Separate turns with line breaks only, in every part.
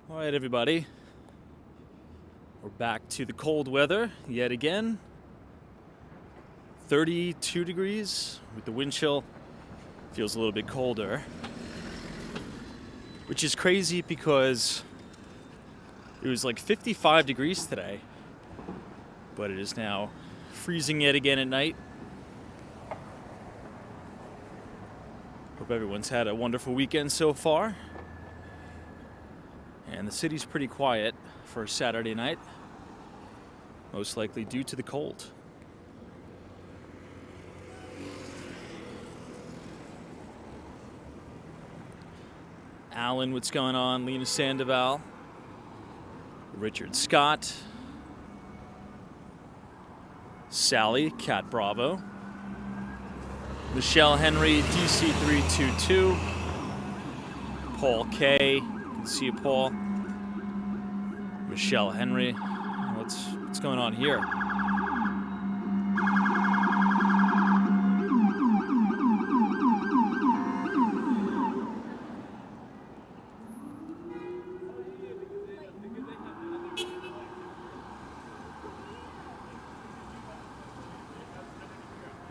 All right, everybody. We're back to the cold weather yet again. 32 degrees with the wind chill. Feels a little bit colder, which is crazy because it was like 55 degrees today, but it is now freezing yet again at night. Hope everyone's had a wonderful weekend so far. And the city's pretty quiet for a Saturday night, most likely due to the cold. Alan, what's going on? Lena Sandoval, Richard Scott, Sally, Cat Bravo, Michelle Henry, DC322, Paul K. See you, Paul. Michelle Henry. What's going on here?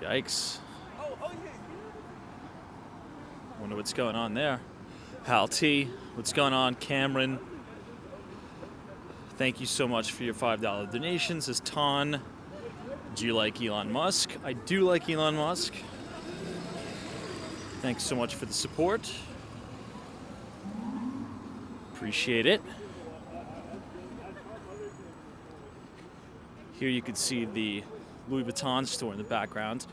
Yikes. Wonder what's going on there. Hal T, what's going on? Cameron, thank you so much for your $5 donations. As Ton, do you like Elon Musk? I do like Elon Musk. Thanks so much for the support. Appreciate it. Here you can see the Louis Vuitton store in the background.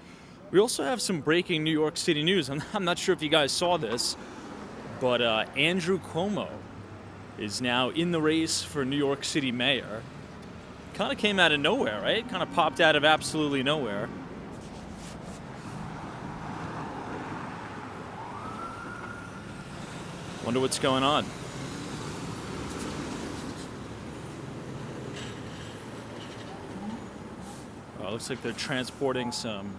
We also have some breaking New York City news. I'm not sure if you guys saw this, but Andrew Cuomo is now in the race for New York City mayor. Kind of came out of nowhere, right? Kind of popped out of absolutely nowhere. Wonder what's going on. Oh, looks like they're transporting something.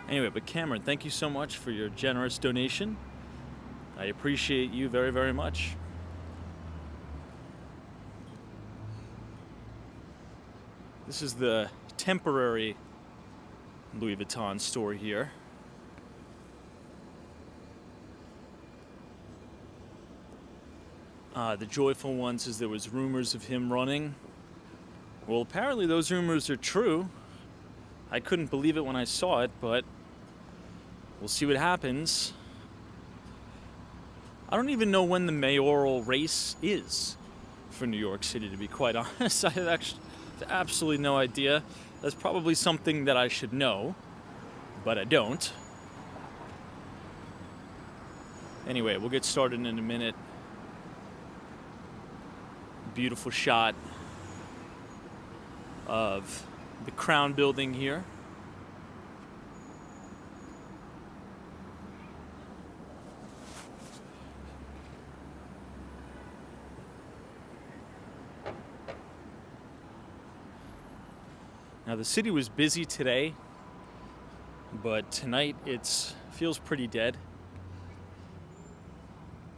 Anyway, but Cameron, thank you so much for your generous donation. I appreciate you very, very much. This is the temporary Louis Vuitton store here. The joyful one says there was rumors of him running. Well, apparently those rumors are true. I couldn't believe it when I saw it, but we'll see what happens. I don't even know when the mayoral race is for New York City, to be quite honest. I have absolutely no idea. That's probably something that I should know, but I don't. Anyway, we'll get started in a minute. Beautiful shot of the Crown Building here. Now the city was busy today, but tonight it feels pretty dead.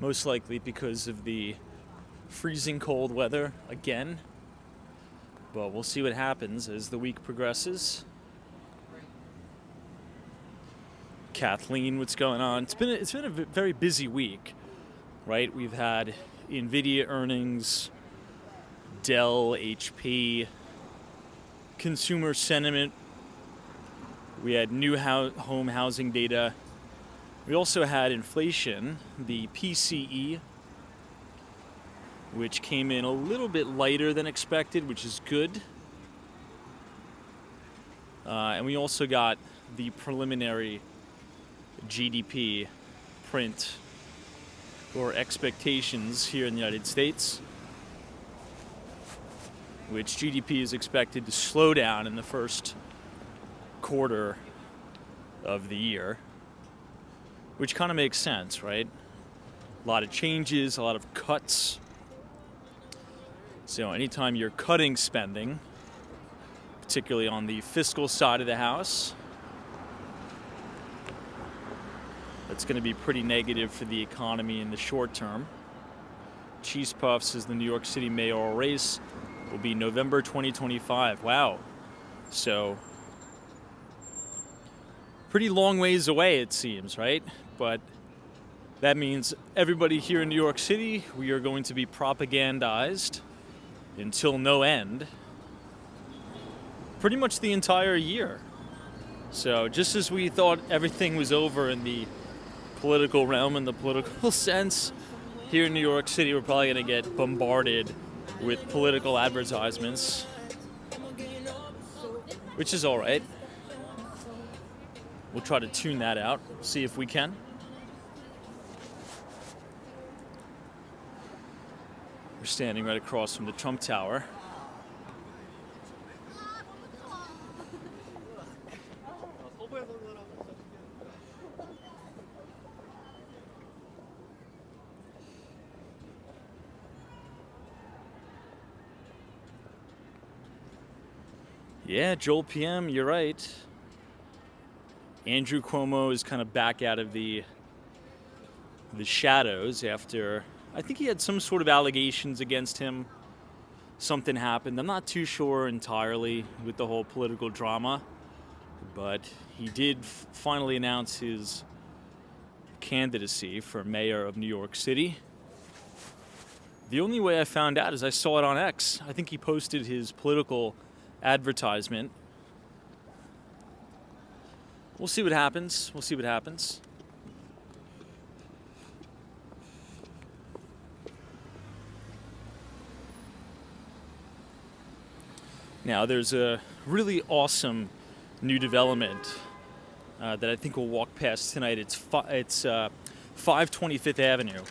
Most likely because of the freezing cold weather again. But we'll see what happens as the week progresses. Kathleen, what's going on? It's been a very busy week, right? We've had Nvidia earnings, Dell, HP, consumer sentiment. We had new home housing data. We also had inflation, the PCE, which came in a little bit lighter than expected, which is good. And we also got the preliminary GDP print or expectations here in the United States, which GDP is expected to slow down in the first quarter of the year, which kind of makes sense, right? A lot of changes, a lot of cuts. So anytime you're cutting spending, particularly on the fiscal side of the house, That's going to be pretty negative for the economy in the short term. Cheese Puffs is the New York City mayoral race. Will be November 2025. Wow. So, pretty long ways away, it seems, right? But that means everybody here in New York City, we are going to be propagandized until no end, pretty much the entire year. So just as we thought everything was over in the political realm, in the political sense, here in New York City, we're probably going to get bombarded with political advertisements, which is all right. We'll try to tune that out, see if we can. We're standing right across from the Trump Tower. Yeah, Joel PM, you're right. Andrew Cuomo is kind of back out of the shadows after, I think he had some sort of allegations against him. Something happened. I'm not too sure entirely with the whole political drama, but he did finally announce his candidacy for mayor of New York City. The only way I found out is I saw it on X. I think he posted his political advertisement. We'll see what happens. We'll see what happens. Now, there's a really awesome new development that I think we'll walk past tonight. It's 525th Avenue.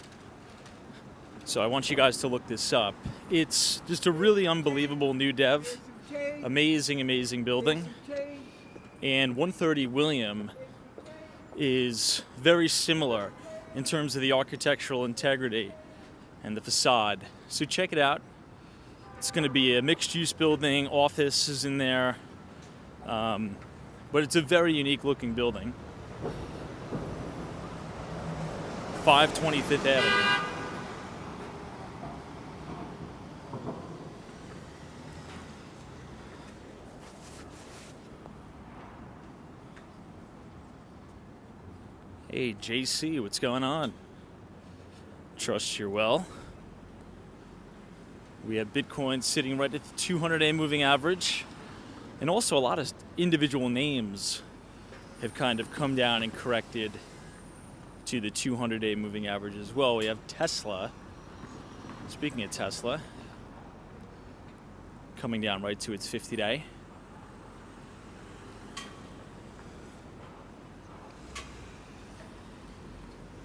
So I want you guys to look this up. It's just a really unbelievable new dev. Amazing, amazing building. And 130 William is very similar in terms of the architectural integrity and the facade. So check it out. It's going to be a mixed-use building. Office is in there. But it's a very unique looking building. 525th Avenue. Hey, JC, what's going on? Trust you're well. We have Bitcoin sitting right at the 200-day moving average. And also a lot of individual names have kind of come down and corrected to the 200-day moving average as well. We have Tesla. Speaking of Tesla, coming down right to its 50-day.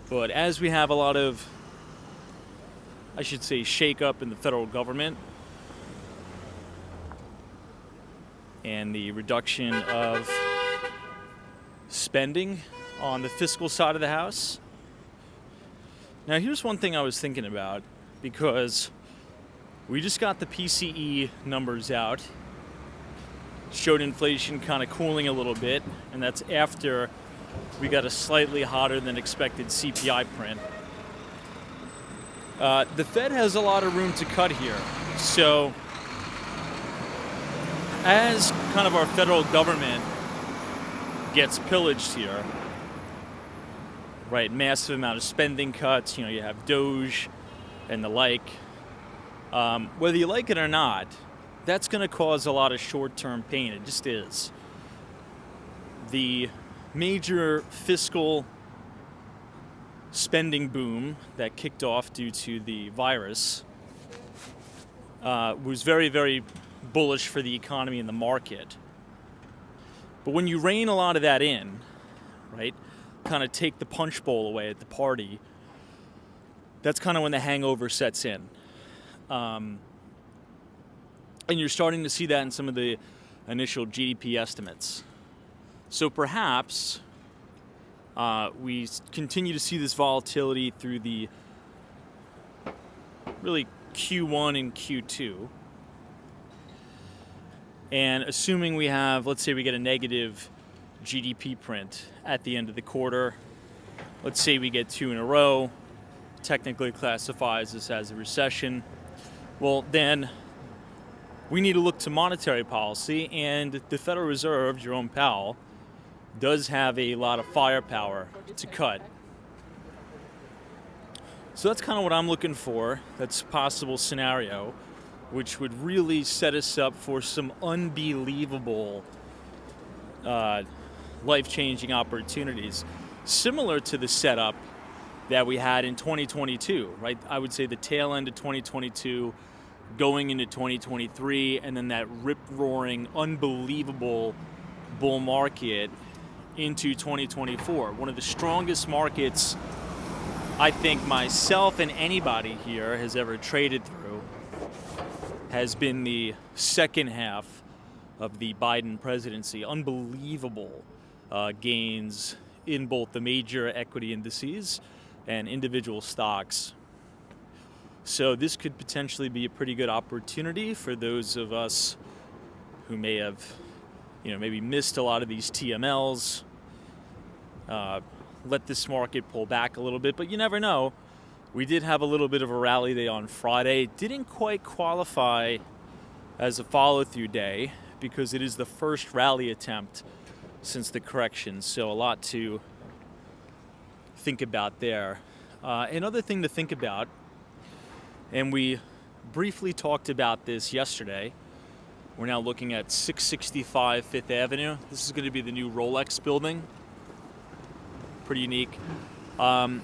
But as we have a lot of, I should say, shake-up in the federal government and the reduction of spending on the fiscal side of the house. Now, here's one thing I was thinking about, because we just got the PCE numbers out. Showed inflation kind of cooling a little bit, and that's after we got a slightly hotter than expected CPI print. The Fed has a lot of room to cut here. So as kind of our federal government gets pillaged here, right, massive amount of spending cuts, you have Doge and the like, whether you like it or not, that's going to cause a lot of short-term pain. It just is. The major fiscal spending boom that kicked off due to the virus was very, very bullish for the economy and the market. But when you rein a lot of that in, right, kind of take the punch bowl away at the party, that's kind of when the hangover sets in. And you're starting to see that in some of the initial GDP estimates. So perhaps we continue to see this volatility through the really Q1 and Q2. And assuming we have, let's say we get a negative GDP print at the end of the quarter, let's say we get 2 in a row, technically classifies this as a recession, well, then we need to look to monetary policy, and the Federal Reserve, Jerome Powell, does have a lot of firepower to cut. So that's kind of what I'm looking for. That's a possible scenario, which would really set us up for some unbelievable life-changing opportunities, similar to the setup that we had in 2022, right? I would say the tail end of 2022, going into 2023, and then that rip-roaring, unbelievable bull market into 2024. One of the strongest markets I think myself and anybody here has ever traded through has been the second half of the Biden presidency. Unbelievable gains in both the major equity indices and individual stocks. So this could potentially be a pretty good opportunity for those of us who may have, maybe missed a lot of these TMLs, let this market pull back a little bit, but you never know. We did have a little bit of a rally day on Friday. Didn't quite qualify as a follow-through day because it is the first rally attempt since the correction, so a lot to think about there. Another thing to think about, and we briefly talked about this yesterday, we're now looking at 665 Fifth Avenue. This is going to be the new Rolex building. Pretty unique. But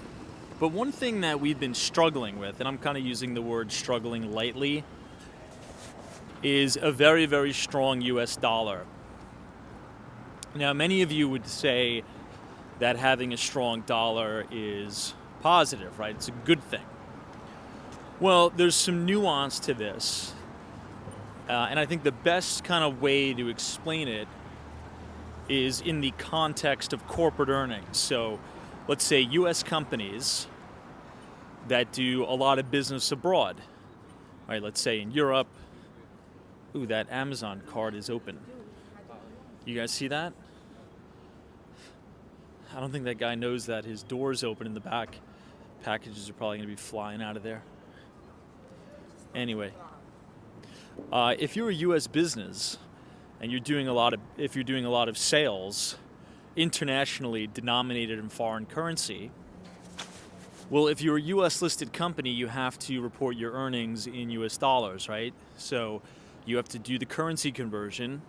one thing that we've been struggling with, and I'm kind of using the word struggling lightly, is a very, very strong US dollar. Now, many of you would say that having a strong dollar is positive, right? It's a good thing. Well, there's some nuance to this. And I think the best kind of way to explain it is in the context of corporate earnings. So let's say US companies that do a lot of business abroad, right? Let's say in Europe. Ooh, that Amazon card is open. You guys see that? I don't think that guy knows that his door's open in the back. Packages are probably going to be flying out of there. Anyway, if you're a U.S. business and you're doing a lot of sales internationally denominated in foreign currency, well, if you're a U.S. listed company, you have to report your earnings in U.S. dollars, right? So you have to do the currency conversion.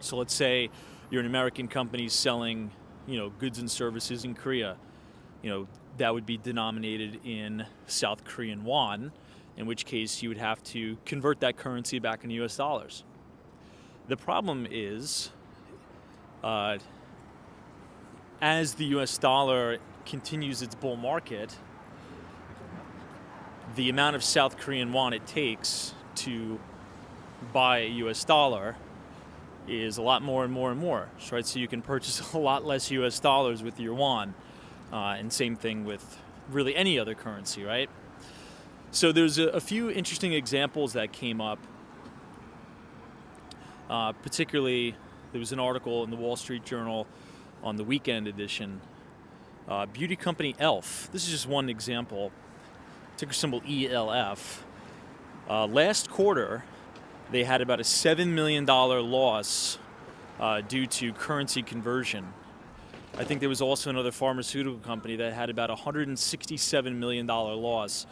So let's say you're an American company selling, goods and services in Korea. That would be denominated in South Korean won, in which case you would have to convert that currency back into US dollars. The problem is, as the US dollar continues its bull market, the amount of South Korean won it takes to buy a US dollar is a lot more and more and more, right? So you can purchase a lot less US dollars with your won, and same thing with really any other currency, right? So there's a few interesting examples that came up. Particularly, there was an article in the Wall Street Journal on the weekend edition. Beauty company ELF. This is just one example. Ticker symbol ELF. Last quarter, they had about a $7 million loss due to currency conversion. I think there was also another pharmaceutical company that had about a $167 million loss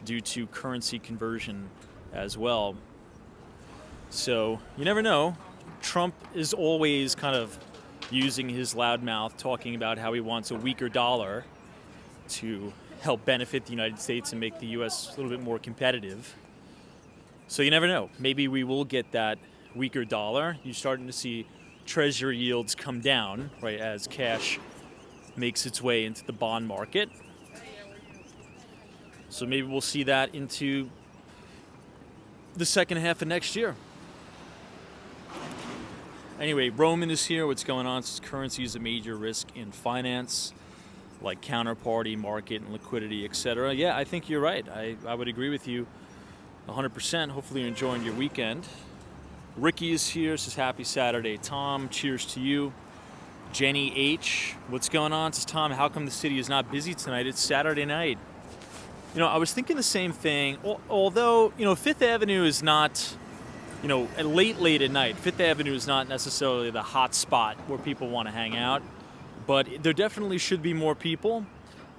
due to currency conversion as well. So you never know. Trump is always kind of using his loud mouth, talking about how he wants a weaker dollar to help benefit the United States and make the U.S. a little bit more competitive. So you never know. Maybe we will get that weaker dollar. You're starting to see treasury yields come down, right, as cash makes its way into the bond market. So maybe we'll see that into the second half of next year. Anyway, Roman is here. What's going on? Since currency is a major risk in finance, like counterparty, market, and liquidity, etc. Yeah, I think you're right. I would agree with you 100%. Hopefully you're enjoying your weekend. Ricky is here. Says happy Saturday, Tom. Cheers to you. Jenny H, what's going on? Says Tom, how come the city is not busy tonight? It's Saturday night. I was thinking the same thing. Although, Fifth Avenue is not, late at night. Fifth Avenue is not necessarily the hot spot where people want to hang out. But there definitely should be more people.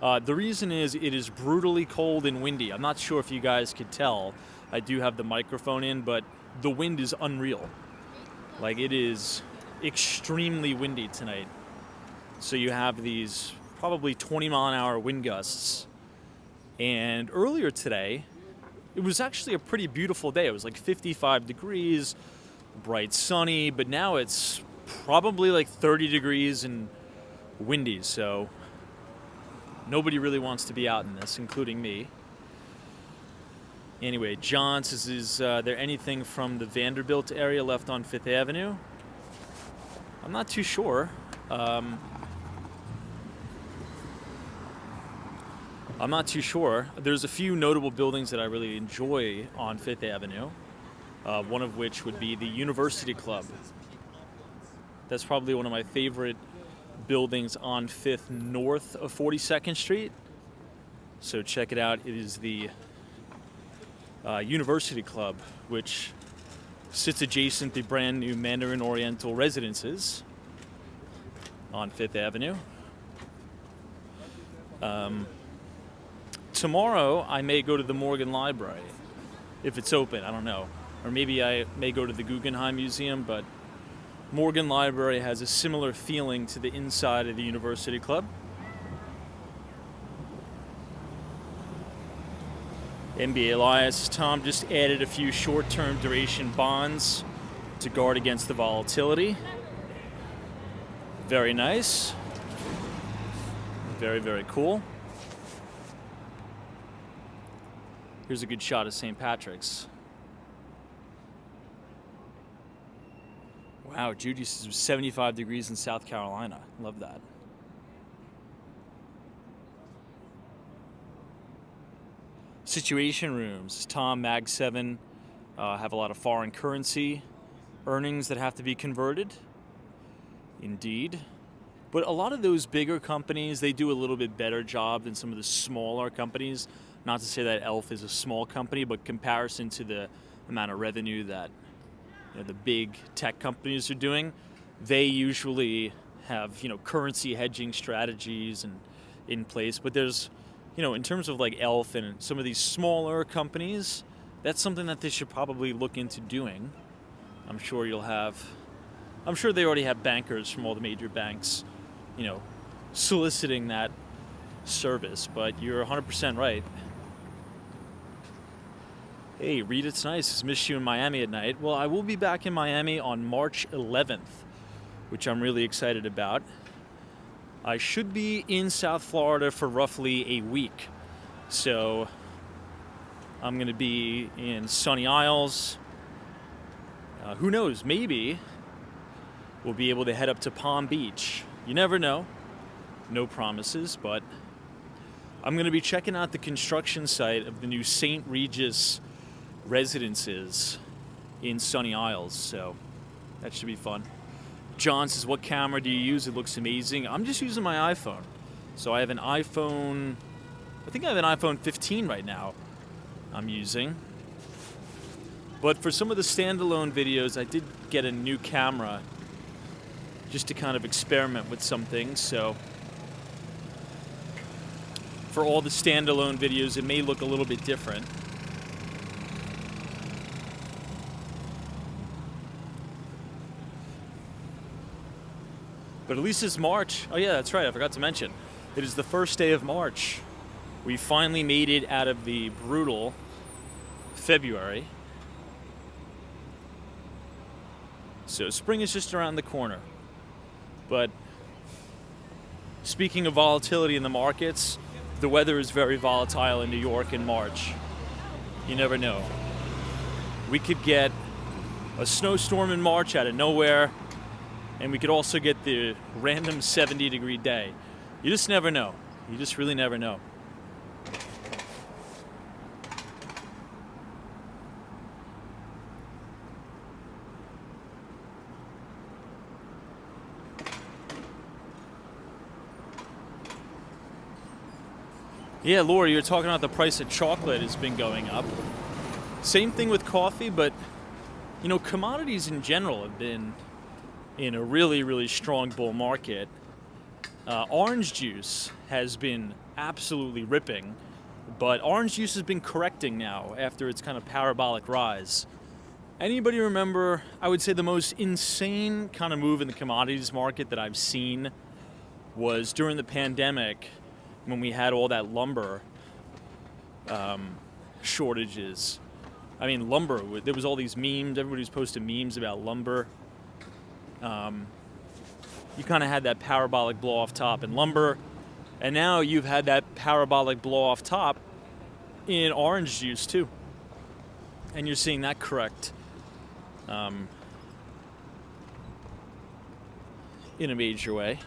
The reason is it is brutally cold and windy. I'm not sure if you guys could tell. I do have the microphone in, but the wind is unreal. Like, it is extremely windy tonight. So you have these probably 20-mile-an-hour wind gusts. And earlier today, it was actually a pretty beautiful day. It was like 55 degrees, bright sunny, but now it's probably like 30 degrees and windy. So nobody really wants to be out in this, including me. Anyway, John says, is there anything from the Vanderbilt area left on Fifth Avenue? I'm not too sure. I'm not too sure. There's a few notable buildings that I really enjoy on Fifth Avenue, one of which would be the University Club. That's probably one of my favorite buildings on 5th north of 42nd Street. So check it out. It is the University Club, which sits adjacent to brand new Mandarin Oriental residences on 5th Avenue. Tomorrow, I may go to the Morgan Library, if it's open, I don't know. Or maybe I may go to the Guggenheim Museum, but Morgan Library has a similar feeling to the inside of the University Club. NBA Elias, Tom just added a few short-term duration bonds to guard against the volatility. Very nice. Very, very cool. Here's a good shot of St. Patrick's. Wow, Judy says 75 degrees in South Carolina. Love that. Situation rooms. Tom, Mag 7 have a lot of foreign currency earnings that have to be converted. Indeed. But a lot of those bigger companies, they do a little bit better job than some of the smaller companies. Not to say that Elf is a small company, but comparison to the amount of revenue that the big tech companies are doing, they usually have currency hedging strategies and in place. But there's in terms of like Elf and some of these smaller companies, that's something that they should probably look into doing. I'm sure they already have bankers from all the major banks, soliciting that service. But you're 100% right. Hey, Reed, it's nice. Missed you in Miami at night. Well, I will be back in Miami on March 11th, which I'm really excited about. I should be in South Florida for roughly a week. So I'm going to be in Sunny Isles. Who knows? Maybe we'll be able to head up to Palm Beach. You never know. No promises, but I'm going to be checking out the construction site of the new St. Regis residences in Sunny Isles, so that should be fun. John says, what camera do you use? It looks amazing. I'm just using my iPhone. So I have an iPhone, I think I have an iPhone 15 right now I'm using. But for some of the standalone videos, I did get a new camera just to kind of experiment with some things. So for all the standalone videos, it may look a little bit different. But at least it's March. Oh yeah, that's right, I forgot to mention. It is the first day of March. We finally made it out of the brutal February. So spring is just around the corner. But speaking of volatility in the markets, the weather is very volatile in New York in March. You never know. We could get a snowstorm in March out of nowhere, and we could also get the random 70-degree day. You just never know. You just really never know. Yeah, Laura, you're talking about the price of chocolate has been going up. Same thing with coffee, but commodities in general have been in a really, really strong bull market. Orange juice has been absolutely ripping, but orange juice has been correcting now after its kind of parabolic rise. Anybody remember, I would say the most insane kind of move in the commodities market that I've seen was during the pandemic when we had all that lumber shortages. I mean, lumber, there was all these memes, everybody was posting memes about lumber. You kind of had that parabolic blow off top in lumber, and now you've had that parabolic blow off top in orange juice too. And you're seeing that correct in a major way.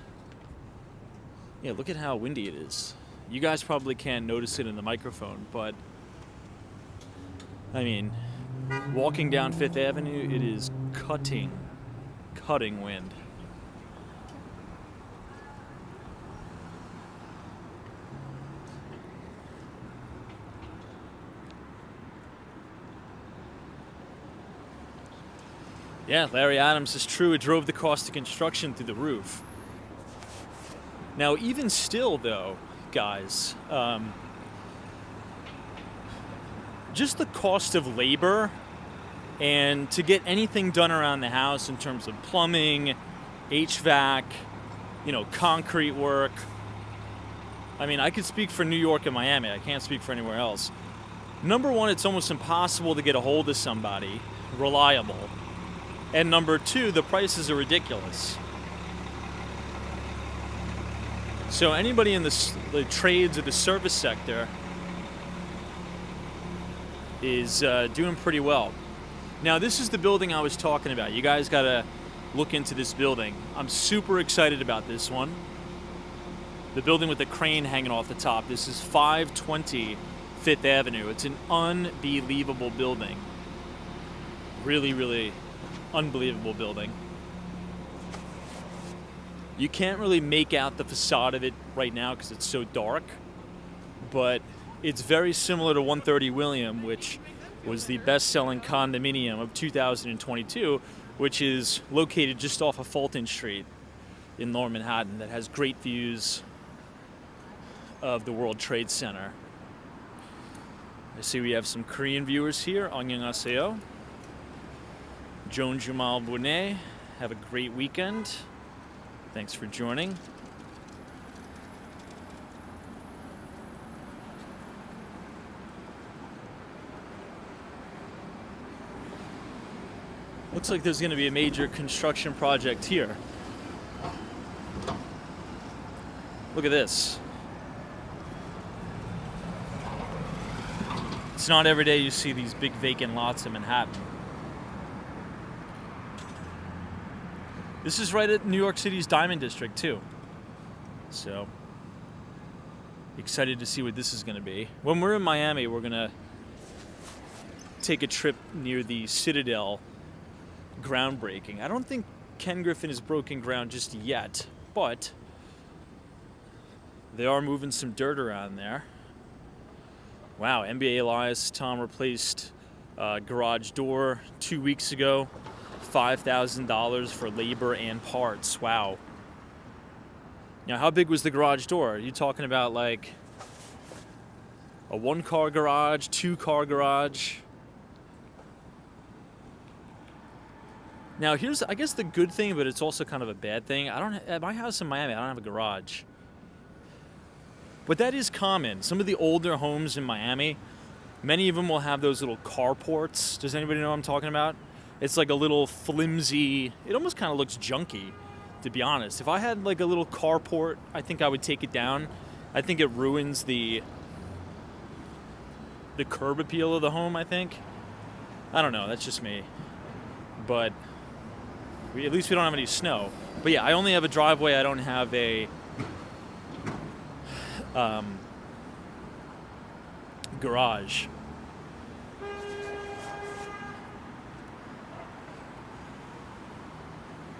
Yeah, look at how windy it is. You guys probably can't notice it in the microphone, but I mean, walking down Fifth Avenue, it is cutting wind. Yeah, Larry Adams is true. It drove the cost of construction through the roof. Now, even still, though, guys, just the cost of labor and to get anything done around the house in terms of plumbing, HVAC, concrete work. I mean, I could speak for New York and Miami. I can't speak for anywhere else. Number one, it's almost impossible to get a hold of somebody reliable. And number two, the prices are ridiculous. So anybody in the trades or the service sector is doing pretty well. Now, this is the building I was talking about. You guys got to look into this building. I'm super excited about this one. The building with the crane hanging off the top. This is 520 Fifth Avenue. It's an unbelievable building. Really, really unbelievable building. You can't really make out the facade of it right now because it's so dark, but it's very similar to 130 William, which was the best-selling condominium of 2022, which is located just off of Fulton Street in Lower Manhattan, that has great views of the World Trade Center. I see we have some Korean viewers here. Annyeonghaseyo. Joan Jamal Bonet, have a great weekend. Thanks for joining. Looks like there's going to be a major construction project here. Look at this. It's not every day you see these big vacant lots in Manhattan. This is right at New York City's Diamond District, too. So, excited to see what this is going to be. When we're in Miami, we're going to take a trip near the Citadel groundbreaking. I don't think Ken Griffin has broken ground just yet, but they are moving some dirt around there. Wow, NBA Elias Tom replaced garage door 2 weeks ago. $5,000 for labor and parts. Wow. Now, how big was the garage door? Are you talking about like a 1-car garage, 2-car garage? Now, here's, I guess, the good thing, but it's also kind of a bad thing. At my house in Miami, I don't have a garage. But that is common. Some of the older homes in Miami, many of them will have those little carports. Does anybody know what I'm talking about? It's like a little flimsy, it almost kind of looks junky, to be honest. If I had like a little carport, I think I would take it down. I think it ruins the curb appeal of the home, I think. I don't know, that's just me. But at least we don't have any snow. But yeah, I only have a driveway, I don't have a garage.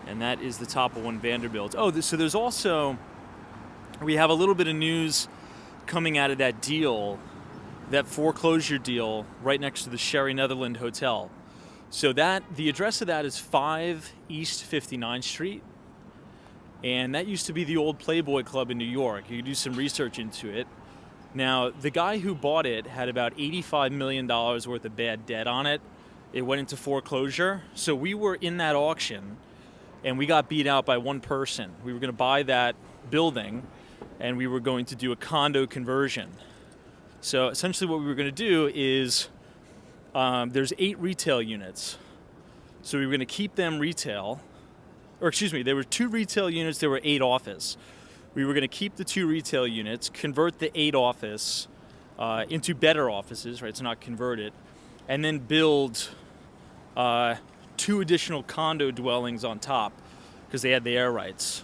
And that is the top of One Vanderbilt. Oh, so there's also, we have a little bit of news coming out of that deal, that foreclosure deal right next to the Sherry Netherland Hotel. So the address of that is 5 East 59th Street. And that used to be the old Playboy Club in New York. You could do some research into it. Now, the guy who bought it had about $85 million worth of bad debt on it. It went into foreclosure. So we were in that auction, and we got beat out by one person. We were going to buy that building, and we were going to do a condo conversion. So essentially what we were going to do is, there's 8 retail units. So we were going to keep them retail. Or excuse me, there were 2 retail units, there were 8 office. We were going to keep the 2 retail units, convert the 8 office into better offices, right? So not convert it, and then build 2 additional condo dwellings on top because they had the air rights.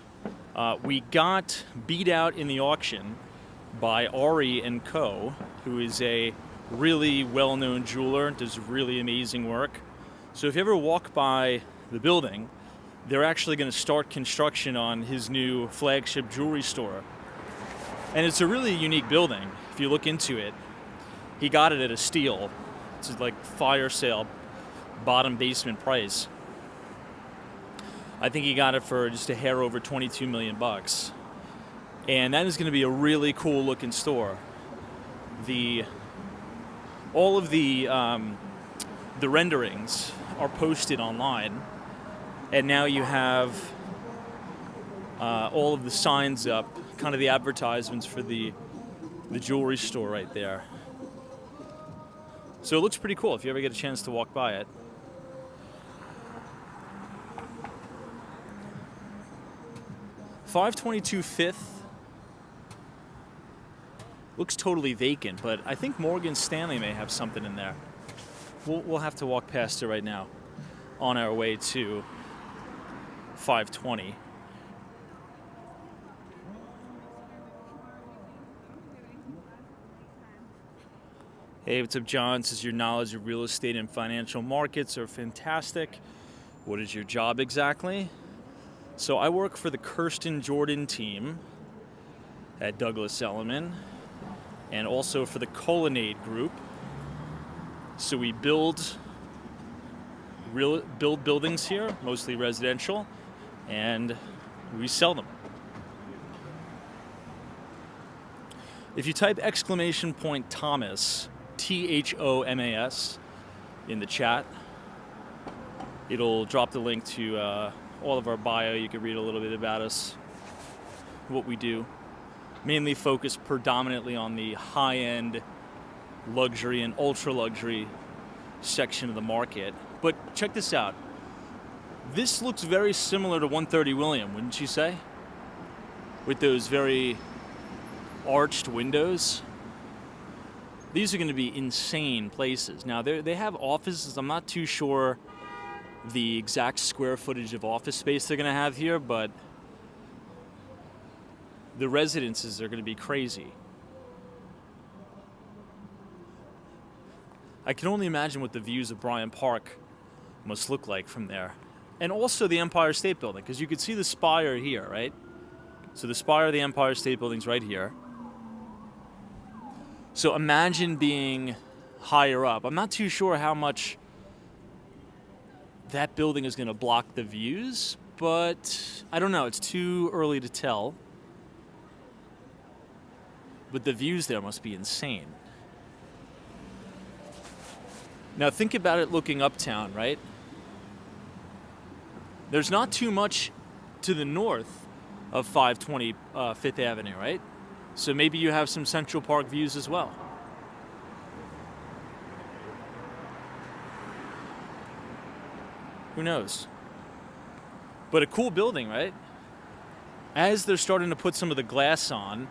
We got beat out in the auction by Ari & Co., who is a really well-known jeweler, does really amazing work. So if you ever walk by the building, they're actually going to start construction on his new flagship jewelry store. And it's a really unique building. If you look into it, he got it at a steal. It's like fire sale, bottom basement price. I think he got it for just a hair over $22 million. And that is going to be a really cool looking store. All of the renderings are posted online. And now you have all of the signs up, kind of the advertisements for the jewelry store right there. So it looks pretty cool if you ever get a chance to walk by it. $522 Fifth looks totally vacant, but I think Morgan Stanley may have something in there. We'll have to walk past it right now on our way to 520. Hey, what's up, John? Says your knowledge of real estate and financial markets are fantastic. What is your job exactly? So I work for the Kirsten Jordan team at Douglas Elliman and also for the Colonnade Group. So we build buildings here, mostly residential, and we sell them. If you type !Thomas, THOMAS, in the chat, it'll drop the link to all of our bio. You can read a little bit about us, what we do. Mainly focused predominantly on the high-end luxury and ultra-luxury section of the market. But check this out. This looks very similar to 130 William, wouldn't you say? With those very arched windows. These are going to be insane places. Now, they have offices. I'm not too sure the exact square footage of office space they're going to have here, but the residences are going to be crazy. I can only imagine what the views of Bryant Park must look like from there. And also the Empire State Building, because you could see the spire here, right? So the spire of the Empire State Building's right here. So imagine being higher up. I'm not too sure how much that building is going to block the views, but I don't know. It's too early to tell. But the views there must be insane. Now think about it looking uptown, right? There's not too much to the north of 520 Fifth Avenue, right? So maybe you have some Central Park views as well. Who knows? But a cool building, right? As they're starting to put some of the glass on,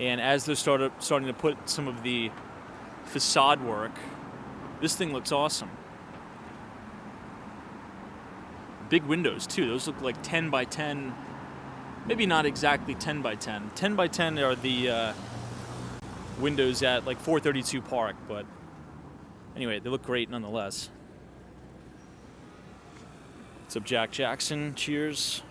and as they're starting to put some of the facade work, this thing looks awesome. Big windows too. Those look like 10 by 10. Maybe not exactly 10 by 10. 10 by 10 are the windows at like 432 Park, but anyway, they look great nonetheless. What's up, Jack Jackson? Cheers.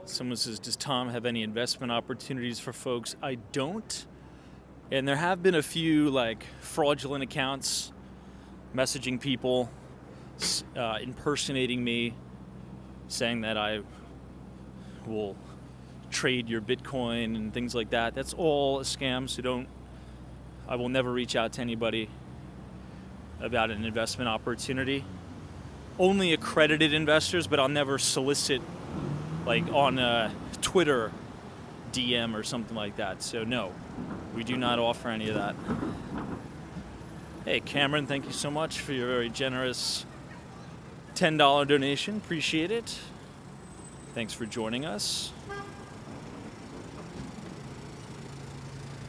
Someone says, does Tom have any investment opportunities for folks? I don't. And there have been a few like fraudulent accounts messaging people, impersonating me, saying that I will trade your Bitcoin and things like that. That's all a scam, so I will never reach out to anybody about an investment opportunity. Only accredited investors, but I'll never solicit like on Twitter DM or something like that. So no, we do not offer any of that. Hey Cameron, thank you so much for your very generous $10 donation. Appreciate it. Thanks for joining us.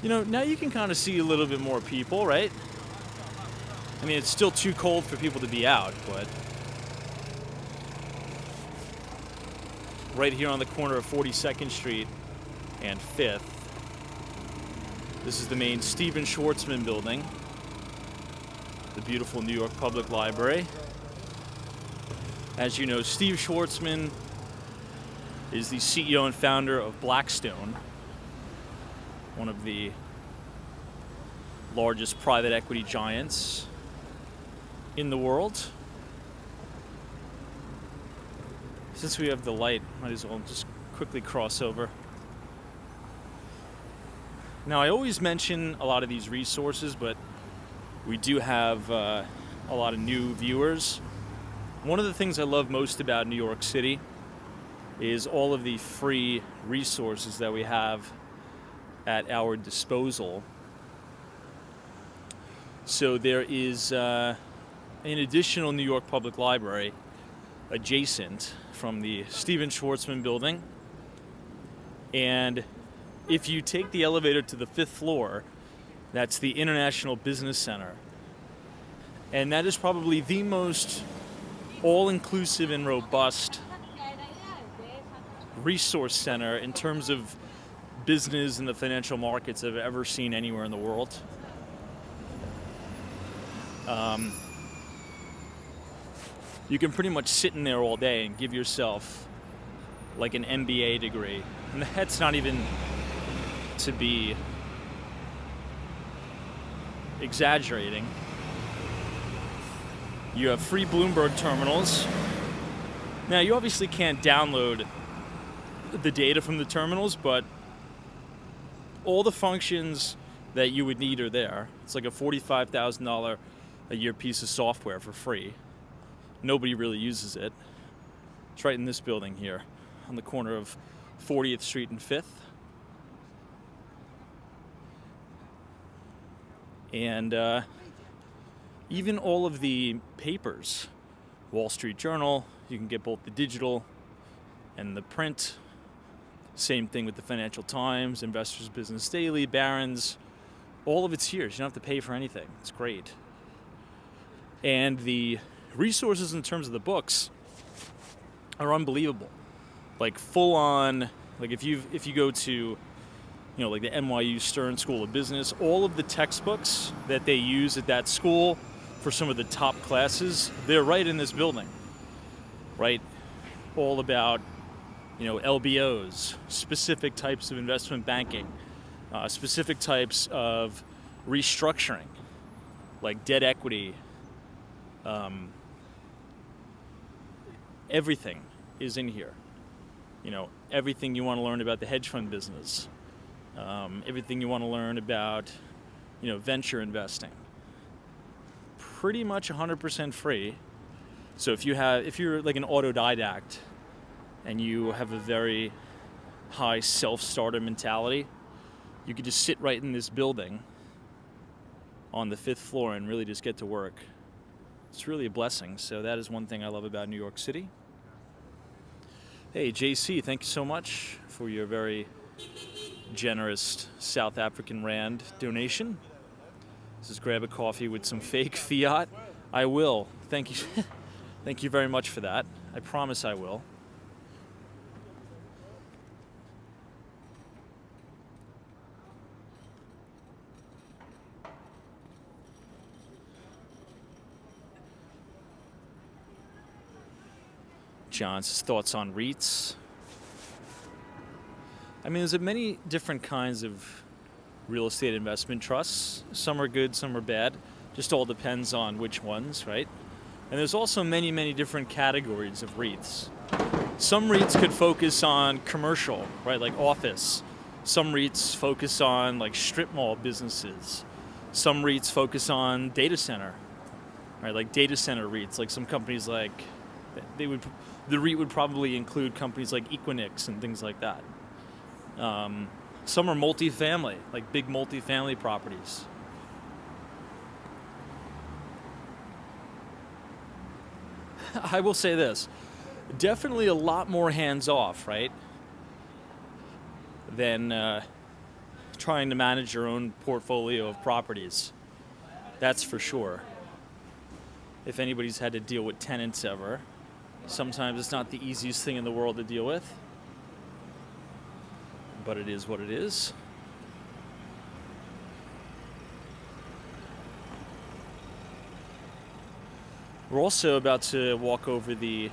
You know, now you can kind of see a little bit more people, right? I mean, it's still too cold for people to be out, but right here on the corner of 42nd Street and 5th, this is the main Stephen Schwarzman building, the beautiful New York Public Library. As you know, Steve Schwarzman is the CEO and founder of Blackstone, one of the largest private equity giants in the world. Since we have the light, might as well just quickly cross over. Now, I always mention a lot of these resources, but we do have a lot of new viewers. One of the things I love most about New York City is all of the free resources that we have at our disposal. So there is an additional New York Public Library adjacent from the Stephen Schwarzman building. And if you take the elevator to the 5th floor, that's the International Business Center. And that is probably the most all-inclusive and robust resource center in terms of business and the financial markets I've ever seen anywhere in the world. You can pretty much sit in there all day and give yourself like an MBA degree. And that's not even to be exaggerating. You have free Bloomberg terminals. Now, you obviously can't download the data from the terminals, but all the functions that you would need are there. It's like a $45,000 a year piece of software for free. Nobody really uses it. It's right in this building here on the corner of 40th Street and 5th. And even all of the papers, Wall Street Journal, you can get both the digital and the print. Same thing with the Financial Times, Investors Business Daily, Barron's. All of it's here. You don't have to pay for anything. It's great. And the resources in terms of the books are unbelievable. Like full on, like if you go to, like the NYU Stern School of Business, all of the textbooks that they use at that school for some of the top classes, they're right in this building, right? All about, LBOs, specific types of investment banking, specific types of restructuring, like debt equity. Everything is in here. Everything you want to learn about the hedge fund business, everything you want to learn about, venture investing. Pretty much 100% free. So if you're like an autodidact and you have a very high self-starter mentality, you could just sit right in this building on the 5th floor and really just get to work. It's really a blessing. So that is one thing I love about New York City. Hey, JC, thank you so much for your very generous South African Rand donation. This is grab a coffee with some fake fiat. I will. Thank you. Thank you very much for that. I promise I will. John's thoughts on REITs. I mean, there's many different kinds of real estate investment trusts. Some are good, some are bad. Just all depends on which ones, right? And there's also many, many different categories of REITs. Some REITs could focus on commercial, right, like office. Some REITs focus on like strip mall businesses. Some REITs focus on data center, right, like data center REITs. Like some companies like the REIT would probably include companies like Equinix and things like that. Some are multifamily, like big multifamily properties. I will say this, definitely a lot more hands-off, right, than trying to manage your own portfolio of properties. That's for sure. If anybody's had to deal with tenants ever, sometimes it's not the easiest thing in the world to deal with, but it is what it is. We're also about to walk over the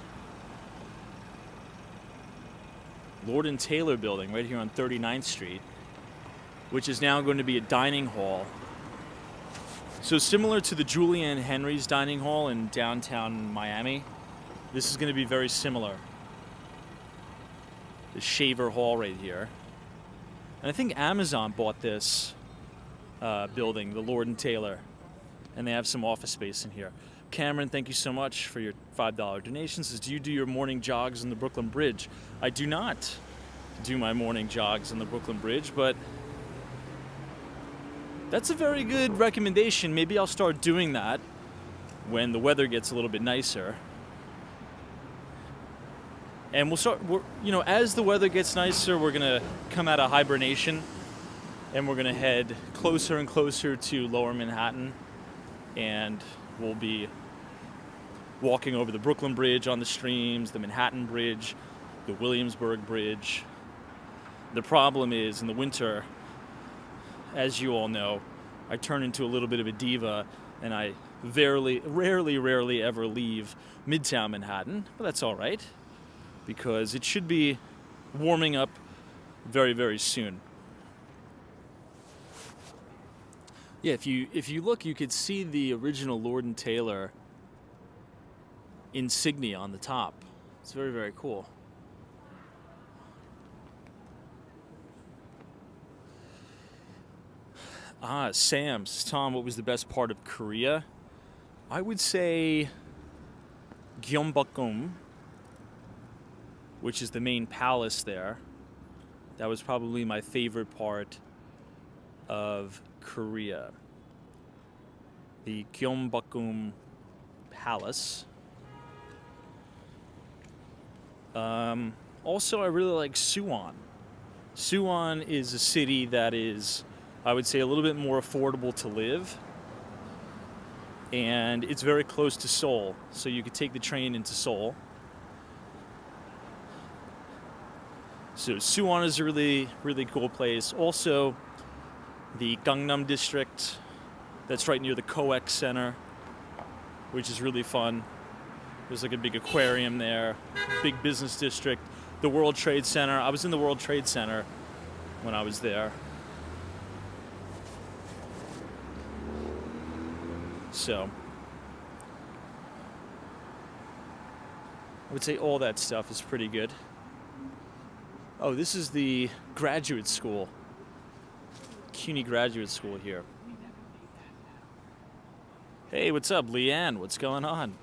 Lord & Taylor building right here on 39th Street, which is now going to be a dining hall. So similar to the Julianne Henry's dining hall in downtown Miami, this is going to be very similar. The Shaver Hall right here. And I think Amazon bought this building, the Lord & Taylor, and they have some office space in here. Cameron, thank you so much for your $5 donation. Says, do you do your morning jogs on the Brooklyn Bridge? I do not do my morning jogs on the Brooklyn Bridge, but that's a very good recommendation. Maybe I'll start doing that when the weather gets a little bit nicer. And we'll start, as the weather gets nicer, we're going to come out of hibernation and we're going to head closer and closer to Lower Manhattan, and we'll be walking over the Brooklyn Bridge on the streams, the Manhattan Bridge, the Williamsburg Bridge. The problem is, in the winter, as you all know, I turn into a little bit of a diva, and I rarely ever leave Midtown Manhattan, but that's all right, because it should be warming up very, very soon. Yeah, if you look, you could see the original Lord & Taylor insignia on the top. It's very, very cool. Sam's. Tom, what was the best part of Korea? I would say Gyeongbokgung, which is the main palace there. That was probably my favorite part of Korea. The Gyeongbokgung Palace. Also, I really like Suwon. Suwon is a city that is, I would say, a little bit more affordable to live. And it's very close to Seoul, so you could take the train into Seoul. So Suwon is a really, really cool place. Also, the Gangnam district, that's right near the COEX Center, which is really fun. There's like a big aquarium there, big business district. The World Trade Center. I was in the World Trade Center when I was there. So I would say all that stuff is pretty good. Oh, this is the graduate school. CUNY Graduate School here. Hey, what's up, Leanne? What's going on?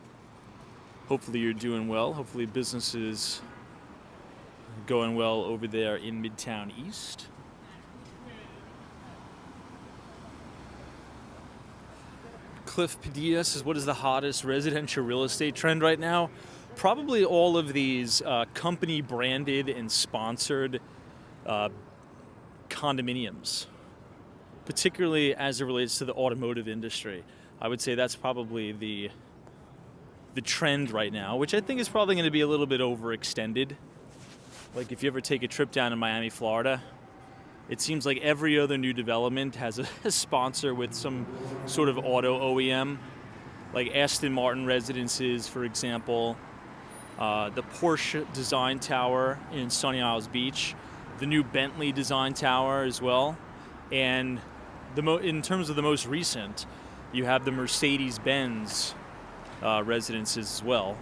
Hopefully you're doing well. Hopefully business is going well over there in Midtown East. Cliff Padilla says, what is the hottest residential real estate trend right now? Probably all of these company branded and sponsored condominiums, particularly as it relates to the automotive industry. I would say that's probably the trend right now, which I think is probably going to be a little bit overextended. Like if you ever take a trip down to Miami, Florida, it seems like every other new development has a sponsor with some sort of auto OEM, like Aston Martin Residences, for example, the Porsche Design Tower in Sunny Isles Beach, the new Bentley design tower as well. And in terms of the most recent, you have the Mercedes-Benz residences as well.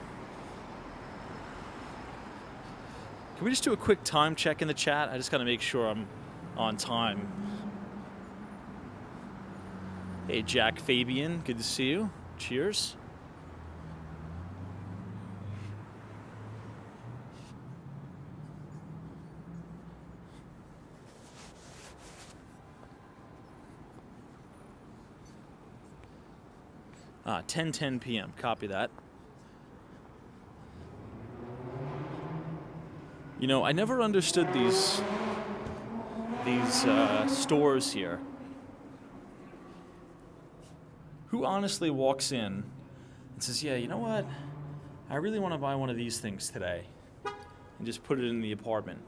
Can we just do a quick time check in the chat? I just got to make sure I'm on time. Hey, Jack Fabian, good to see you. Cheers. Ah, 10:10 p.m. Copy that. You know, I never understood these stores here. Who honestly walks in and says, yeah, you know what? I really want to buy one of these things today and just put it in the apartment.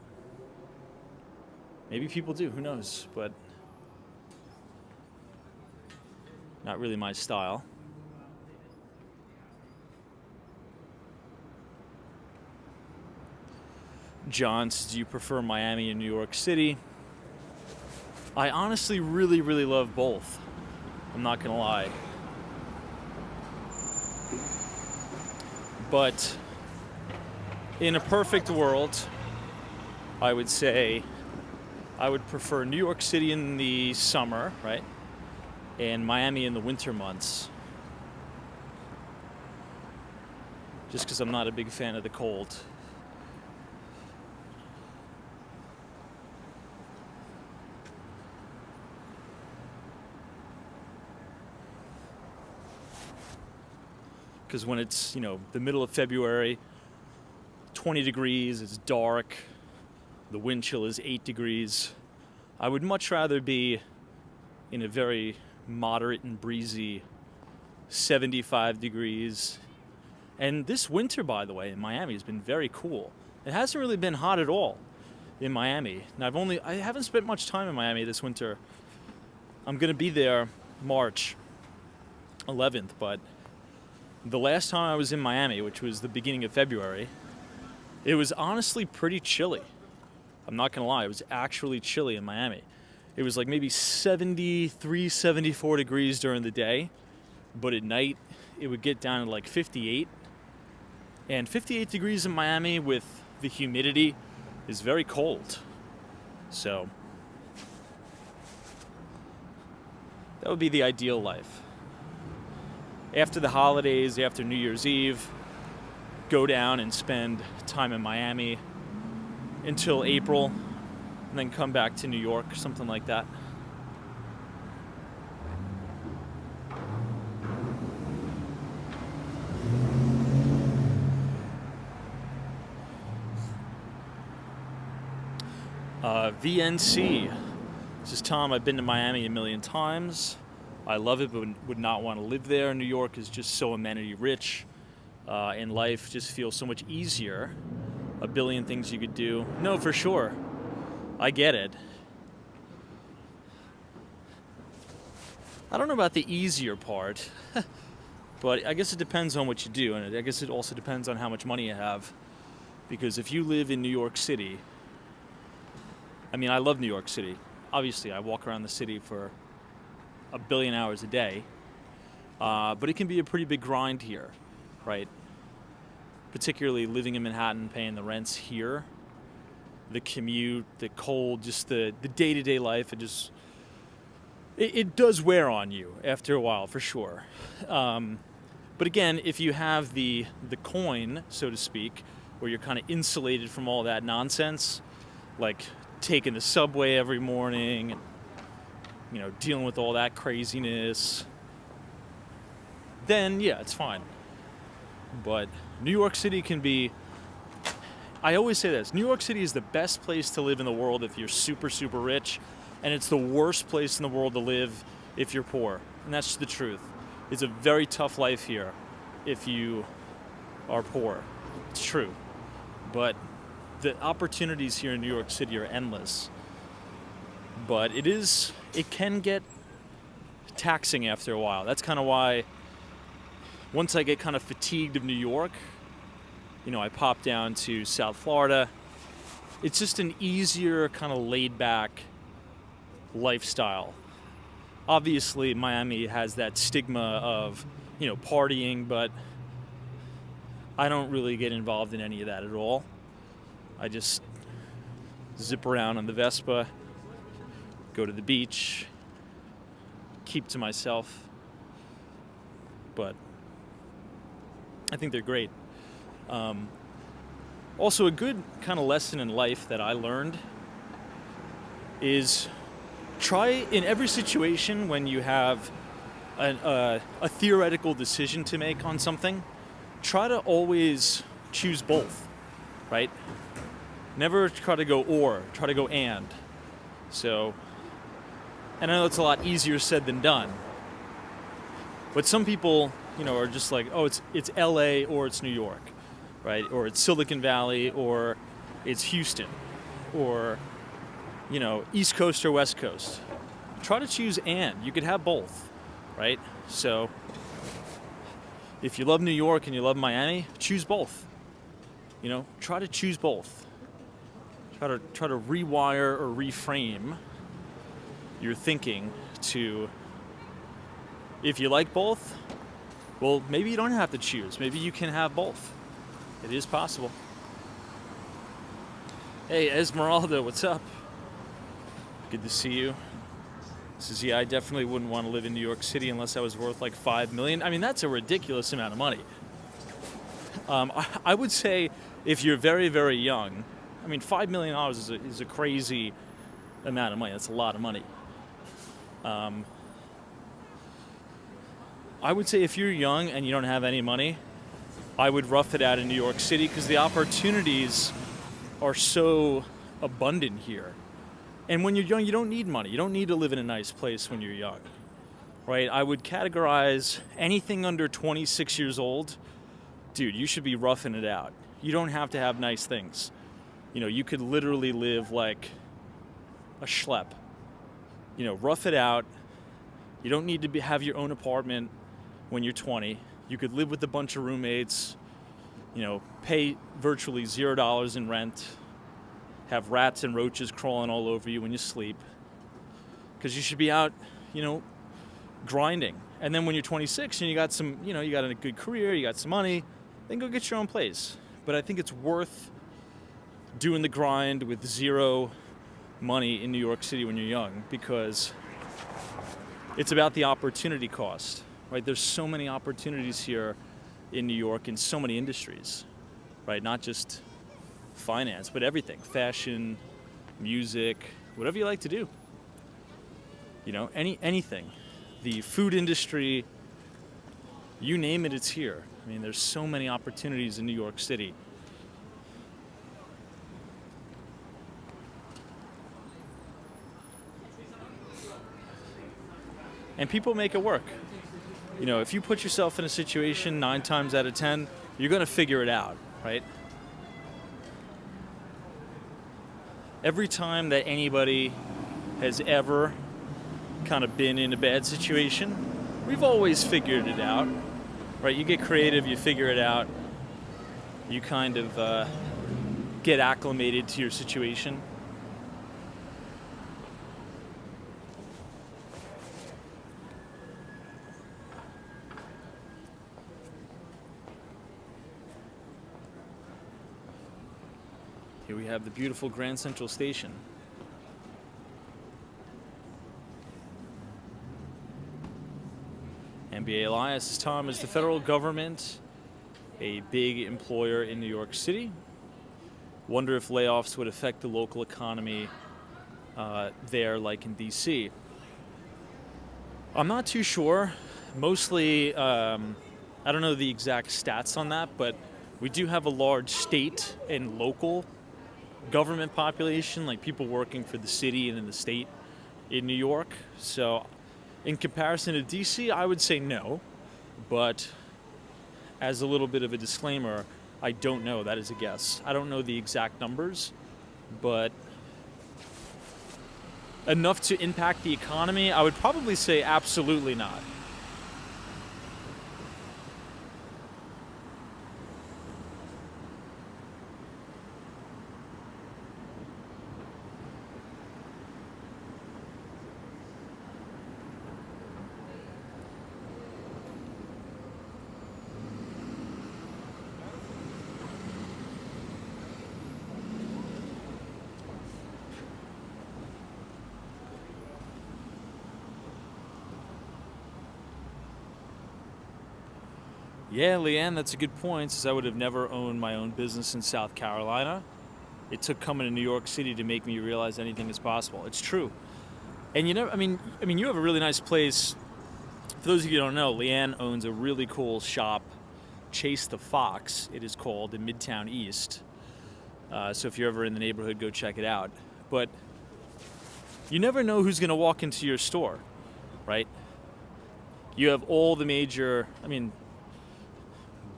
Maybe people do, who knows, but not really my style. John says, do you prefer Miami and New York City? I honestly really, really love both. I'm not gonna lie. But in a perfect world, I would say I would prefer New York City in the summer, right? And Miami in the winter months. Just because I'm not a big fan of the cold. Because when it's, the middle of February, 20 degrees, it's dark, the wind chill is 8 degrees, I would much rather be in a very moderate and breezy 75 degrees. And this winter, by the way, in Miami has been very cool. It hasn't really been hot at all in Miami. And I haven't spent much time in Miami this winter. I'm going to be there March 11th, but the last time I was in Miami, which was the beginning of February, it was honestly pretty chilly. I'm not gonna lie, it was actually chilly in Miami. It was like maybe 73, 74 degrees during the day, but at night it would get down to like 58. And 58 degrees in Miami with the humidity is very cold. So that would be the ideal life. After the holidays, after New Year's Eve, go down and spend time in Miami until April, and then come back to New York, something like that. VNC. This is Tom. I've been to Miami a million times. I love it, but would not want to live there. New York is just so amenity rich, and life just feels so much easier. A billion things you could do. No, for sure. I get it. I don't know about the easier part, but I guess it depends on what you do, and I guess it also depends on how much money you have. Because if you live in New York City, I love New York City. Obviously, I walk around the city for a billion hours a day, but it can be a pretty big grind here, right? Particularly living in Manhattan, paying the rents here, the commute, the cold, just the day-to-day life. It does wear on you after a while, for sure. But again, if you have the coin, so to speak, where you're kind of insulated from all that nonsense, like taking the subway every morning, and dealing with all that craziness, then yeah, it's fine. But New York City can be, I always say this, New York City is the best place to live in the world if you're super, super rich, and it's the worst place in the world to live if you're poor. And that's the truth. It's a very tough life here if you are poor. It's true. But the opportunities here in New York City are endless. But it can get taxing after a while. That's kind of why once I get kind of fatigued of New York, I pop down to South Florida it's just an easier kind of laid back lifestyle. Obviously, Miami has that stigma of, partying, but I don't really get involved in any of that at all. I just zip around on the Vespa, go to the beach, keep to myself. But I think they're great. Also, a good kind of lesson in life that I learned is try in every situation when you have a theoretical decision to make on something, try to always choose both, right? Never try to go or, try to go and. So, and I know it's a lot easier said than done, but some people, are just like, oh, it's LA or it's New York, right? Or it's Silicon Valley or it's Houston or, East Coast or West Coast. Try to choose and. You could have both, right? So if you love New York and you love Miami, choose both. Try to choose both. Try to rewire or reframe your thinking to, if you like both, well, maybe you don't have to choose. Maybe you can have both. It is possible. Hey, Esmeralda, what's up? Good to see you. Says, yeah, I definitely wouldn't want to live in New York City unless I was worth like $5 million. I mean, that's a ridiculous amount of money. I would say if you're very, very young, I mean, $5 million is a crazy amount of money. That's a lot of money. I would say if you're young and you don't have any money, I would rough it out in New York City because the opportunities are so abundant here. And when you're young, you don't need money. You don't need to live in a nice place when you're young, right? I would categorize anything under 26 years old, dude, you should be roughing it out. You don't have to have nice things. You could literally live like a schlep. Rough it out. You don't need to have your own apartment when you're 20. You could live with a bunch of roommates, pay virtually $0 in rent, have rats and roaches crawling all over you when you sleep, because you should be out, grinding. And then when you're 26 and you got some, you got a good career, you got some money, then go get your own place. But I think it's worth doing the grind with zero money in New York City when you're young, because it's about the opportunity cost, right? There's so many opportunities here in New York in so many industries, right? Not just finance, but everything, fashion, music, whatever you like to do, anything, the food industry, you name it, it's here. I mean, there's so many opportunities in New York City. And people make it work. If you put yourself in a situation 9 times out of 10, you're going to figure it out, right? Every time that anybody has ever kind of been in a bad situation, we've always figured it out, right? You get creative, you figure it out, you kind of get acclimated to your situation. Here we have the beautiful Grand Central Station. MBA Elias, Tom, is the federal government a big employer in New York City? Wonder if layoffs would affect the local economy there like in DC. I'm not too sure. Mostly, I don't know the exact stats on that, but we do have a large state and local government population, like people working for the city and in the state in New York. So in comparison to DC, I would say no. But as a little bit of a disclaimer, I don't know. That is a guess. I don't know the exact numbers, but enough to impact the economy, I would probably say absolutely not. Yeah, Leanne, that's a good point, since I would have never owned my own business in South Carolina. It took coming to New York City to make me realize anything is possible. It's true. And you know, I mean, you have a really nice place. For those of you who don't know, Leanne owns a really cool shop, Chase the Fox, it is called, in Midtown East. So if you're ever in the neighborhood, go check it out. But you never know who's going to walk into your store, right? You have all the major,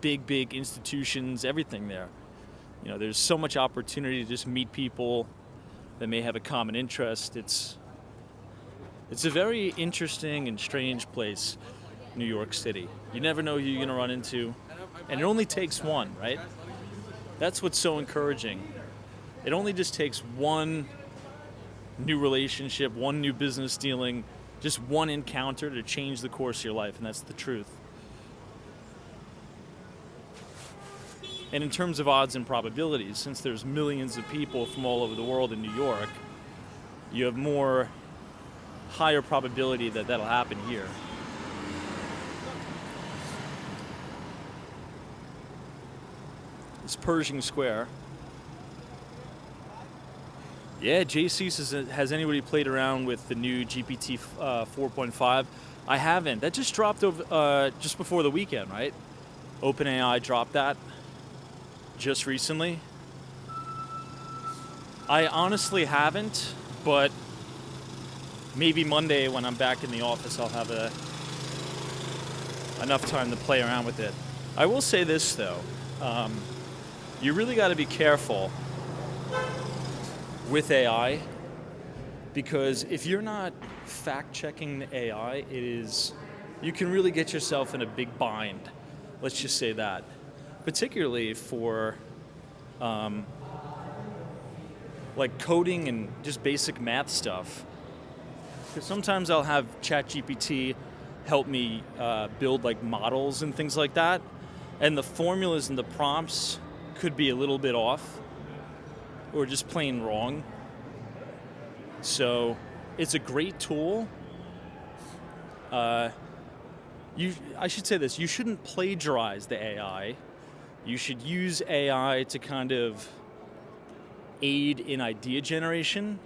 big institutions, everything there. You know, there's so much opportunity to just meet people that may have a common interest. It's a very interesting and strange place, New York City. You never know who you're going to run into, and it only takes one, right? That's what's so encouraging. It only just takes one new relationship, one new business dealing, just one encounter to change the course of your life, and that's the truth. And in terms of odds and probabilities, since there's millions of people from all over the world in New York, you have more higher probability that that'll happen here. It's Pershing Square. Yeah, JC says, has anybody played around with the new GPT 4.5? I haven't. That just dropped over just before the weekend, right? OpenAI dropped that just recently. I honestly haven't, but maybe Monday when I'm back in the office, I'll have enough time to play around with it. I will say this though, you really got to be careful with AI, because if you're not fact-checking the AI, you can really get yourself in a big bind. Let's just say that. Particularly for like coding and just basic math stuff. Because sometimes I'll have ChatGPT help me build like models and things like that, and the formulas and the prompts could be a little bit off or just plain wrong. So it's a great tool. I should say this, you shouldn't plagiarize the AI. You should use AI to kind of aid in idea generation,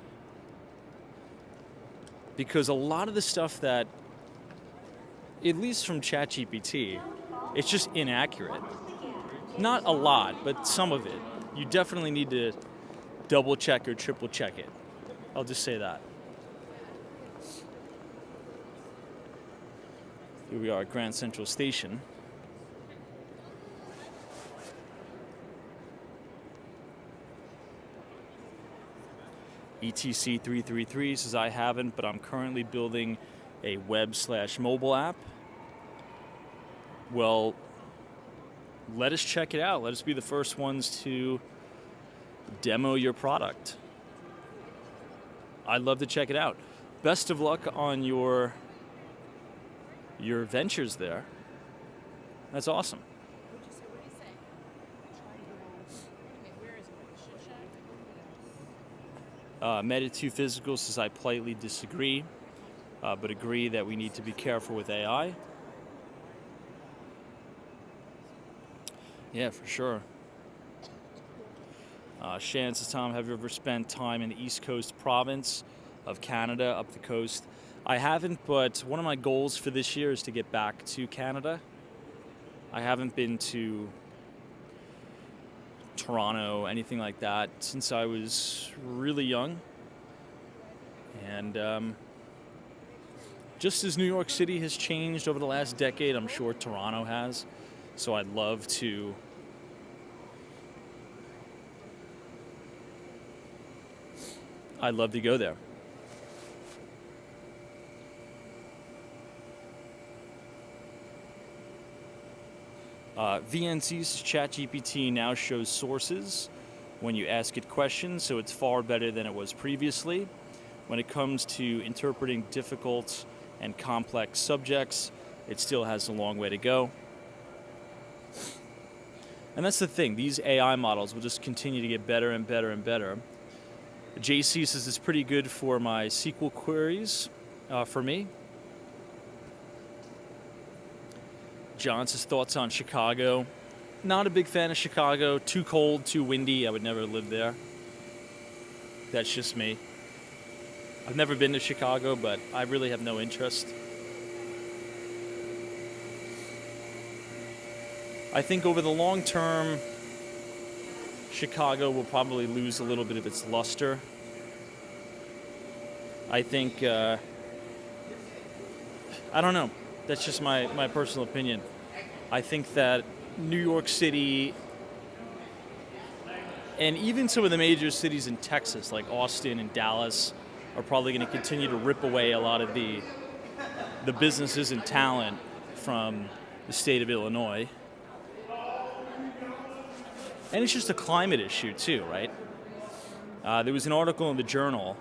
because a lot of the stuff that, at least from ChatGPT, it's just inaccurate. Not a lot, but some of it. You definitely need to double check or triple check it. I'll just say that. Here we are at Grand Central Station. ETC333 says, I haven't, but I'm currently building a web/mobile app. Well, let us check it out. Let us be the first ones to demo your product. I'd love to check it out. Best of luck on your ventures there. That's awesome. Meta2Physical says, I politely disagree, but agree that we need to be careful with AI. Yeah, for sure. Shan says, Tom, have you ever spent time in the East Coast province of Canada, up the coast? I haven't, but one of my goals for this year is to get back to Canada. I haven't been to Toronto, anything like that, since I was really young. And just as New York City has changed over the last decade, I'm sure Toronto has. So I'd love to go there. VNC's ChatGPT now shows sources when you ask it questions, so it's far better than it was previously. When it comes to interpreting difficult and complex subjects, it still has a long way to go. And that's the thing, these AI models will just continue to get better and better and better. JC says it's pretty good for my SQL queries for me. Johnson's thoughts on Chicago. Not a big fan of Chicago. Too cold, too windy. I would never live there. That's just me. I've never been to Chicago, but I really have no interest. I think over the long term, Chicago will probably lose a little bit of its luster. I think, I don't know. That's just my personal opinion. I think that New York City and even some of the major cities in Texas, like Austin and Dallas, are probably going to continue to rip away a lot of the businesses and talent from the state of Illinois. And it's just a climate issue too, right? There was an article in the Journal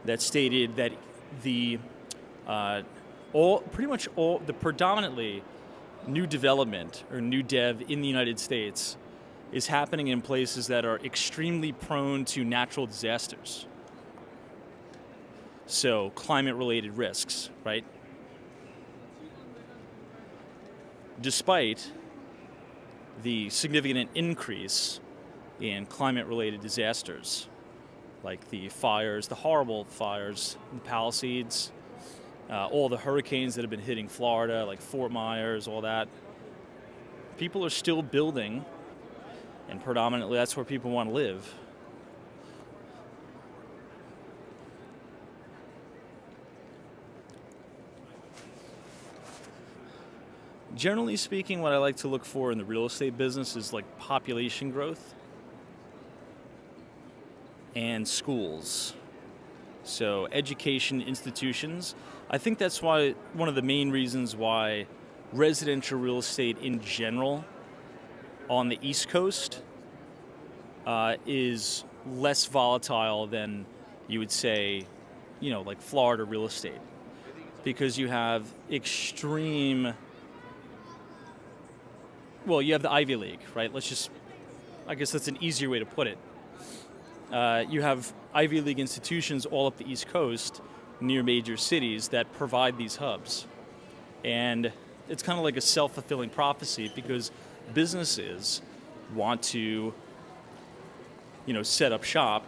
that stated that the predominantly new development or new dev in the United States is happening in places that are extremely prone to natural disasters. So climate-related risks, right? Despite the significant increase in climate-related disasters, like the fires, the horrible fires in the Palisades, all the hurricanes that have been hitting Florida, like Fort Myers, all that. People are still building, and predominantly that's where people want to live. Generally speaking, what I like to look for in the real estate business is like population growth and schools. So education institutions. I think that's why one of the main reasons why residential real estate in general on the East Coast is less volatile than you would say, like Florida real estate, because you have you have the Ivy League, right? I guess that's an easier way to put it. You have Ivy League institutions all up the East Coast near major cities that provide these hubs. And it's kind of like a self-fulfilling prophecy because businesses want to, set up shop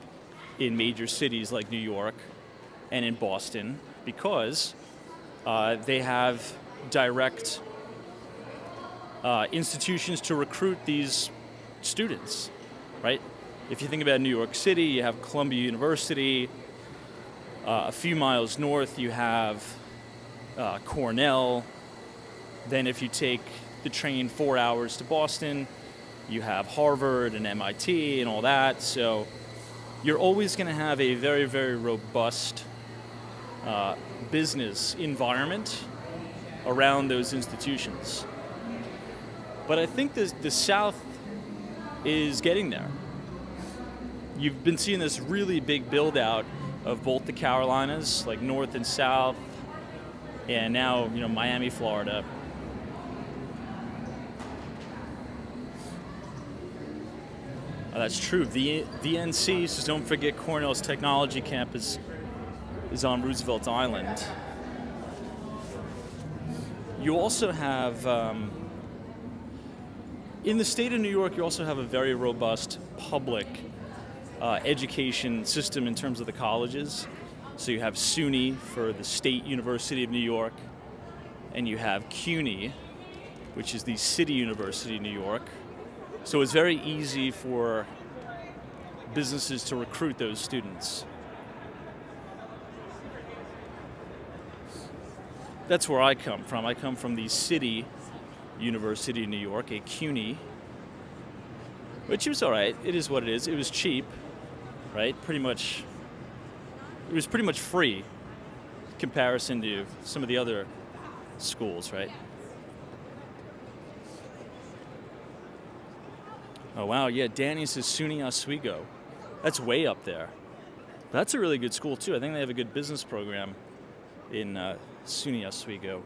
in major cities like New York and in Boston because they have direct institutions to recruit these students, right? If you think about New York City, you have Columbia University. A few miles north, you have Cornell. Then if you take the train 4 hours to Boston, you have Harvard and MIT and all that. So you're always going to have a very, very robust business environment around those institutions. But I think the South is getting there. You've been seeing this really big build out of both the Carolinas, like North and South, and now, Miami, Florida. That's true. The VNC, so don't forget Cornell's technology campus is on Roosevelt Island. You also have, in the state of New York, you also have a very robust public education system in terms of the colleges. So you have SUNY for the State University of New York, and you have CUNY, which is the City University of New York. So it's very easy for businesses to recruit those students. That's where I come from. I come from the City University of New York, a CUNY, which was all right. It is what it is. It was cheap, right? It was pretty much free in comparison to some of the other schools, right? Oh, wow, yeah, Danny says SUNY Oswego. That's way up there. That's a really good school, too. I think they have a good business program in SUNY Oswego.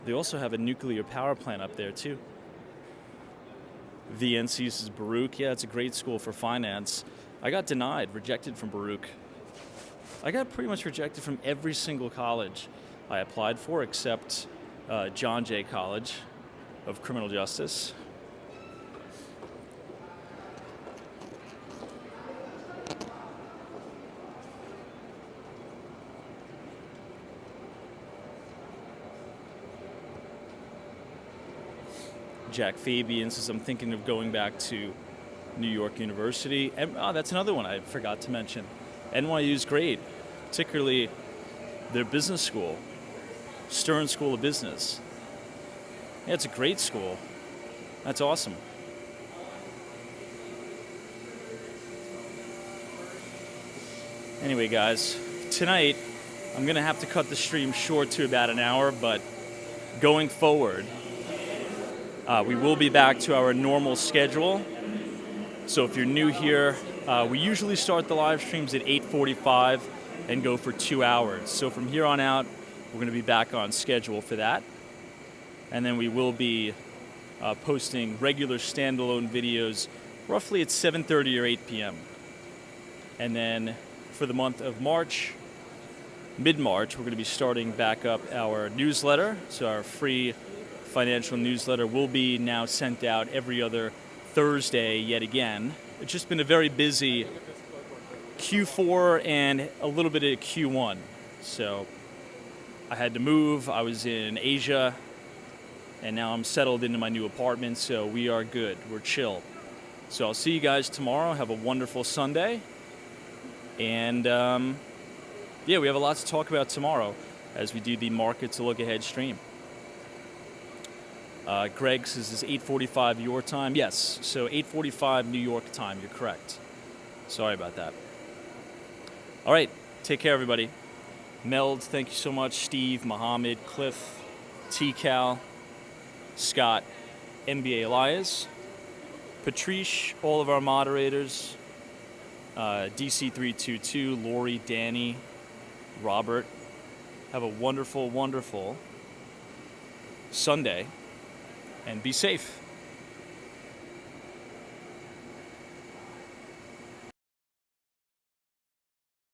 They also have a nuclear power plant up there, too. VNC says Baruch. Yeah, it's a great school for finance. I got rejected from Baruch. I got pretty much rejected from every single college I applied for except John Jay College of Criminal Justice. Jack Fabian says, I'm thinking of going back to New York University. And that's another one I forgot to mention. NYU is great, particularly their business school, Stern School of Business. Yeah, it's a great school. That's awesome. Anyway, guys, tonight I'm going to have to cut the stream short to about an hour, but going forward, we will be back to our normal schedule. So if you're new here, we usually start the live streams at 8:45 and go for 2 hours. So from here on out, we're going to be back on schedule for that. And then we will be posting regular standalone videos roughly at 7:30 or 8 p.m. And then for the month of March, mid-March, we're going to be starting back up our newsletter. So our free financial newsletter will be now sent out every other Thursday yet again. It's just been a very busy Q4 and a little bit of Q1. So I had to move. I was in Asia, and now I'm settled into my new apartment, so we are good. We're chill. So I'll see you guys tomorrow. Have a wonderful Sunday. And yeah, we have a lot to talk about tomorrow as we do the Markets Look Ahead stream. Greg says it's 8:45 your time. Yes, so 8:45 New York time. You're correct. Sorry about that. All right, take care, everybody. Meld, thank you so much. Steve, Mohammed, Cliff, T-Cal, Scott, NBA Elias, Patrice, all of our moderators, DC322, Lori, Danny, Robert. Have a wonderful, wonderful Sunday, and be safe.